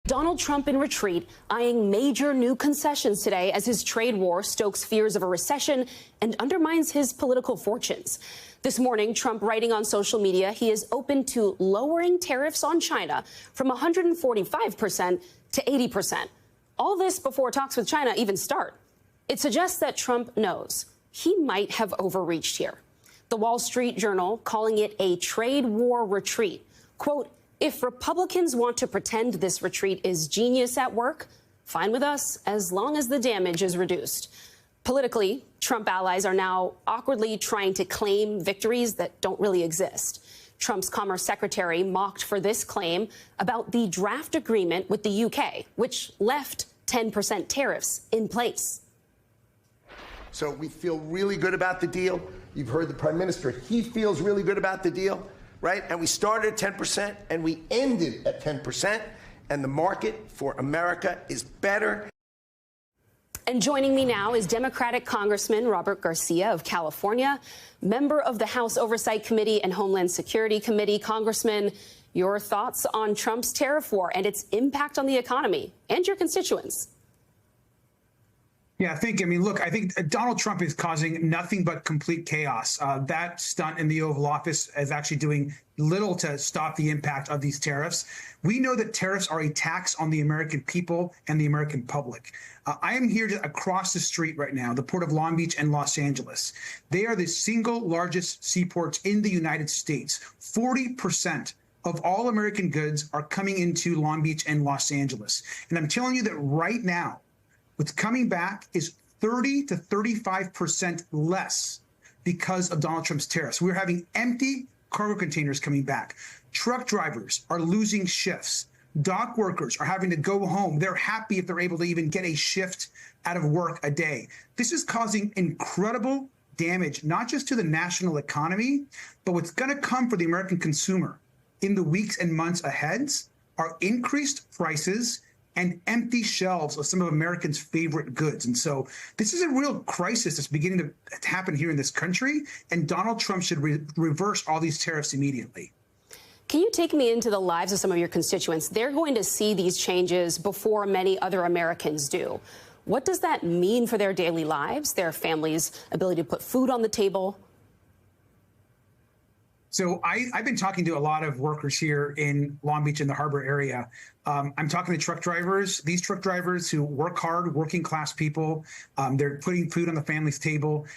Donald Trump in retreat, eyeing major new concessions today as his trade war stokes fears of a recession and undermines his political fortunes. This morning, Trump writing on social media he is open to lowering tariffs on China from 145% to 80%. All this before talks with China even start. It suggests that Trump knows he might have overreached here. The Wall Street Journal calling it a trade war retreat. Quote, if Republicans want to pretend this retreat is genius at work, fine with us, as long as the damage is reduced. Politically, Trump allies are now awkwardly trying to claim victories that don't really exist. Trump's Commerce Secretary mocked for this claim about the draft agreement with the UK, which left 10% tariffs in place. So we feel really good about the deal. You've heard the Prime Minister. He feels really good about the deal, right? And we started at 10% and we ended at 10%. And the market for America is better. And joining me now is Democratic Congressman Robert Garcia of California, member of the House Oversight Committee and Homeland Security Committee. Congressman, your thoughts on Trump's tariff war and its impact on the economy and your constituents? Yeah, I think Donald Trump is causing nothing but complete chaos. That stunt in the Oval Office is actually doing little to stop the impact of these tariffs. We know that tariffs are a tax on the American people and the American public. I am here across the street right now, the Port of Long Beach and Los Angeles. They are the single largest seaports in the United States. 40% of all American goods are coming into Long Beach and Los Angeles. And I'm telling you that right now, what's coming back is 30 to 35% less because of Donald Trump's tariffs. We're having empty cargo containers coming back. Truck drivers are losing shifts. Dock workers are having to go home. They're happy if they're able to even get a shift out of work a day. This is causing incredible damage, not just to the national economy, but what's going to come for the American consumer in the weeks and months ahead are increased prices and empty shelves of some of Americans' favorite goods. And so this is a real crisis that's beginning to happen here in this country, and Donald Trump should reverse all these tariffs immediately. Can you take me into the lives of some of your constituents? They're going to see these changes before many other Americans do. What does that mean for their daily lives, their families' ability to put food on the table? So I've been talking to a lot of workers here in Long Beach and the harbor area. I'm talking to truck drivers, these truck drivers who work hard, working class people. They're putting food on the family's table.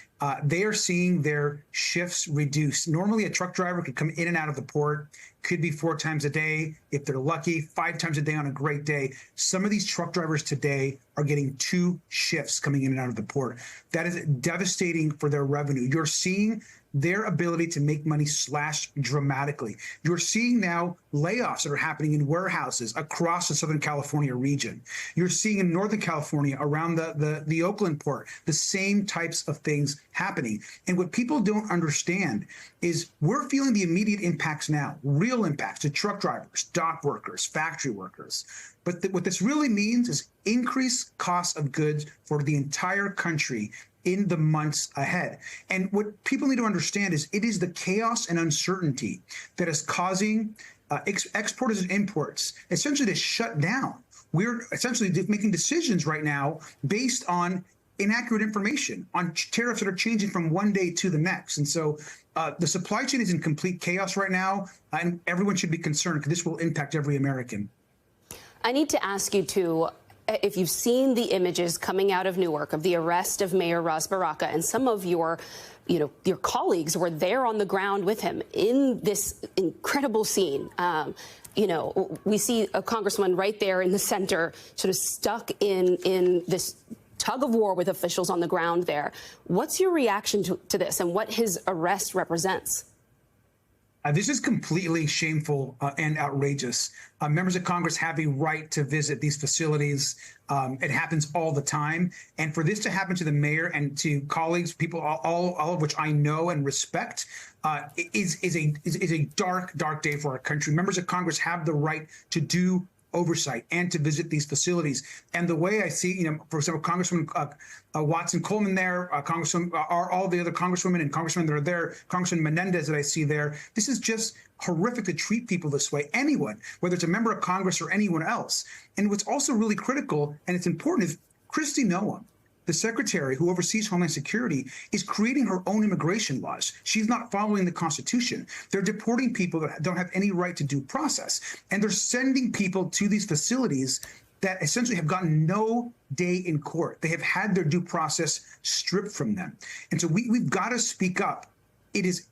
They are seeing their shifts reduced. Normally, a truck driver could come in and out of the port, could be 4 times a day. If they're lucky, 5 times a day on a great day. Some of these truck drivers today are getting 2 shifts coming in and out of the port. That is devastating for their revenue. You're seeing their ability to make money slashed dramatically. You're seeing now layoffs that are happening in warehouses across the Southern California region. You're seeing in Northern California around the Oakland port, the same types of things happening. And what people don't understand is we're feeling the immediate impacts now, real impacts to truck drivers, dock workers, factory workers. But what this really means is increased costs of goods for the entire country in the months ahead. And what people need to understand is it is the chaos and uncertainty that is causing exporters and imports essentially to shut down. We're essentially making decisions right now based on inaccurate information, on tariffs that are changing from one day to the next. And so the supply chain is in complete chaos right now, and everyone should be concerned because this will impact every American. I need to ask you to, if you've seen the images coming out of Newark of the arrest of Mayor Ras Baraka, and some of your colleagues were there on the ground with him in this incredible scene. We see a congressman right there in the center, sort of stuck in this tug of war with officials on the ground there. What's your reaction to this and what his arrest represents? This is completely shameful and outrageous. Members of Congress have a right to visit these facilities. It happens all the time. And for this to happen to the mayor and to colleagues, people, all of which I know and respect, is a dark, dark day for our country. Members of Congress have the right to do oversight and to visit these facilities. And the way I see, for example, Congresswoman Watson Coleman there, Congresswoman, all the other congresswomen and congressmen that are there, Congressman Menendez that I see there, this is just horrific to treat people this way, anyone, whether it's a member of Congress or anyone else. And what's also really critical, and it's important, is Kristi Noem, the secretary who oversees Homeland Security, is creating her own immigration laws. She's not following the Constitution. They're deporting people that don't have any right to due process. And they're sending people to these facilities that essentially have gotten no day in court. They have had their due process stripped from them. And so we've got to speak up. It is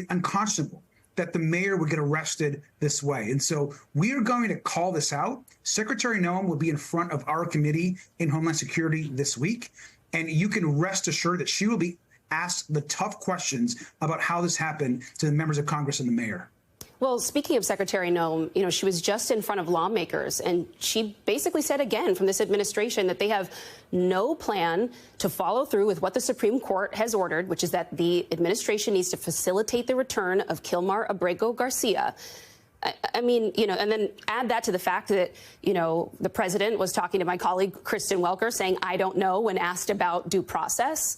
unconscionable that the mayor would get arrested this way. And so we are going to call this out. Secretary Noem will be in front of our committee in Homeland Security this week. And you can rest assured that she will be asked the tough questions about how this happened to the members of Congress and the mayor. Well, speaking of Secretary Noem, she was just in front of lawmakers, and she basically said again from this administration that they have no plan to follow through with what the Supreme Court has ordered, which is that the administration needs to facilitate the return of Kilmar Abrego Garcia. I mean, and then add that to the fact that, the president was talking to my colleague, Kristen Welker, saying, I don't know, when asked about due process.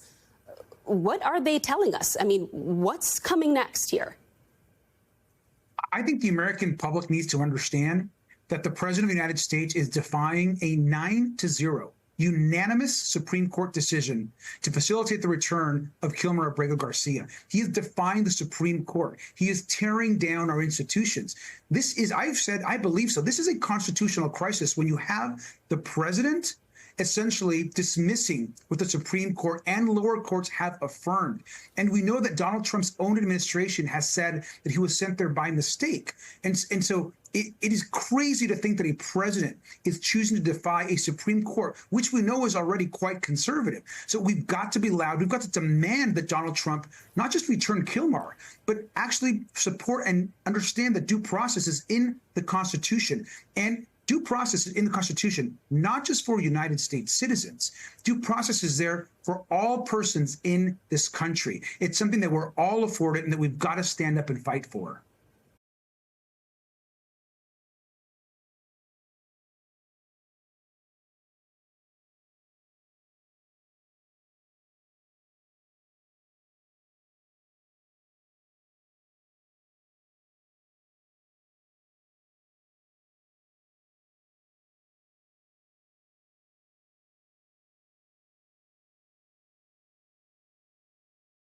What are they telling us? I mean, what's coming next here? I think the American public needs to understand that the president of the United States is defying a 9-0 unanimous Supreme Court decision to facilitate the return of Kilmar Abrego Garcia. He is defying the Supreme Court. He is tearing down our institutions. This is, I've said, I believe so. This is a constitutional crisis when you have the president essentially dismissing what the Supreme Court and lower courts have affirmed. And we know that Donald Trump's own administration has said that he was sent there by mistake. And so it is crazy to think that a president is choosing to defy a Supreme Court, which we know is already quite conservative. So we've got to be loud. We've got to demand that Donald Trump not just return Kilmar, but actually support and understand that due process is in the Constitution. And due process is in the Constitution, not just for United States citizens. Due process is there for all persons in this country. It's something that we're all afforded and that we've got to stand up and fight for.